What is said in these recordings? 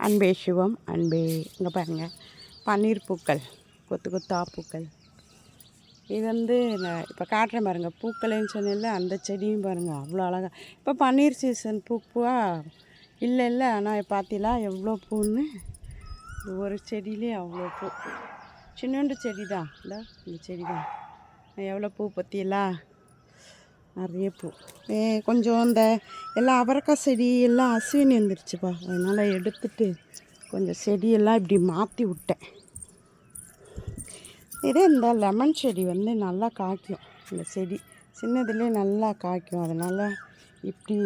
அன்பே சிவம் அன்பே. இங்கே பாருங்கள், பன்னீர் பூக்கள், கொத்து கொத்தா பூக்கள். இது வந்து நான் இப்போ காட்டுறேன் பாருங்கள், பூக்களைன்னு சொன்னேன்ல, அந்த செடியும் பாருங்கள் அவ்வளோ அழகாக. இப்போ பன்னீர் சீசன் பூவா இல்லை ஆனால் பார்த்தீங்களா எவ்வளோ பூன்னு. ஒரு செடியிலே அவ்வளோ பூ. சின்னோண்டு செடி தான், இந்த செடி தான் எவ்வளோ பூ பற்றியெல்லாம் நிறைய பூ. கொஞ்சம் இந்த எல்லாம் அவரைக்காய் செடி எல்லாம் அஸ்வினி வந்துருச்சுப்பா, அதனால் எடுத்துட்டு கொஞ்சம் செடியெல்லாம் இப்படி மாற்றி விட்டேன். இதே இந்த லெமன் செடி வந்து நல்லா காய்க்கும். இந்த செடி சின்னதுலேயே நல்லா காய்க்கும், அதனால் இப்படி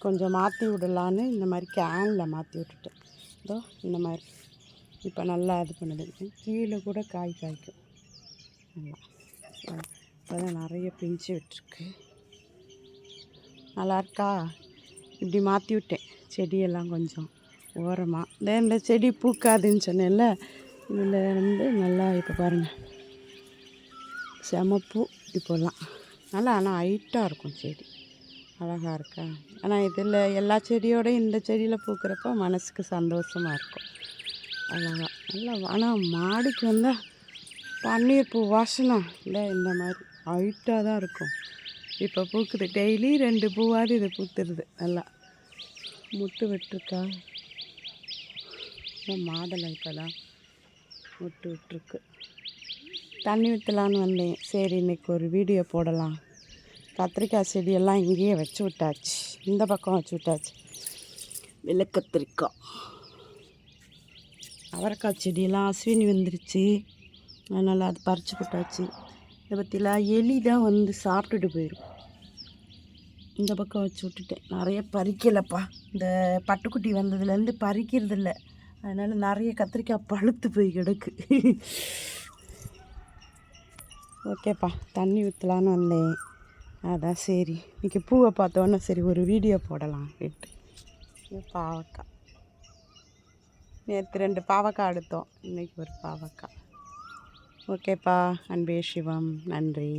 கொஞ்சம் மாற்றி விடலான்னு இந்த மாதிரி கேனில் மாற்றி விட்டுட்டேன். இதோ இந்த மாதிரி இப்போ நல்லா இது பண்ணுது. கீழே கூட காய்க்கும் நல்லா. இப்போதான் நிறைய பிஞ்சு விட்டுருக்கு. நல்லா இருக்கா? இப்படி மாற்றி விட்டேன் செடியெல்லாம் கொஞ்சம் ஓரமாக. இந்த செடி பூக்காதுன்னு சொன்னேன்ல, இதில் வந்து நல்லா இப்போ பாருங்கள் செமப்பூ இப்போல்லாம் நல்லா. ஆனால் ஹைட்டாக இருக்கும் செடி, அழகாக இருக்கா. ஆனால் இதில் எல்லா செடியோடையும் இந்த செடியில் பூக்கிறப்ப மனசுக்கு சந்தோஷமாக இருக்கும், அழகாக நல்லா. ஆனால் மாடிக்கு வந்தால் பன்னீர் பூ வாசனை இல்லை, இந்த மாதிரி ஹைட்டாக தான் இருக்கும். இப்போ பூக்குது, டெய்லி 2 பூவாது இது பூத்துருது. நல்லா முட்டு விட்டுருக்கா, மாடலை இப்போ தான் முட்டு விட்டுருக்கு. தண்ணி ஊற்றலான்னு வந்தேன், சரி இன்றைக்கி ஒரு வீடியோ போடலாம். கத்திரிக்காய் செடியெல்லாம் இங்கேயே வச்சு விட்டாச்சு, இந்த பக்கம் வச்சு விட்டாச்சு. வெள்ளை கத்திரிக்காய், அவரைக்காய் செடியெல்லாம் அஸ்வினி வந்துருச்சு, அதனால் அது பறித்து விட்டாச்சு. இதை பற்றிலாம் எலி தான் வந்து சாப்பிட்டுட்டு போயிடும். இந்த பக்கம் வச்சு விட்டுட்டேன், நிறைய பறிக்கலைப்பா. இந்த பட்டுக்குட்டி வந்ததுலேருந்து பறிக்கிறதில்ல, அதனால் நிறைய கத்திரிக்காய் பழுத்து போய் கிடக்கு. ஓகேப்பா, தண்ணி ஊற்றலான்னு வந்தேன், அதான் சரி இன்றைக்கி பூவை பார்த்தோன்னே சரி ஒரு வீடியோ போடலாம் அப்படின்ட்டு. இது பாவக்காய், நேற்று 2 பாவக்காய் எடுத்தோம், இன்றைக்கி ஒரு பாவக்காய். ஓகேப்பா, அன்பே சிவம், நன்றி.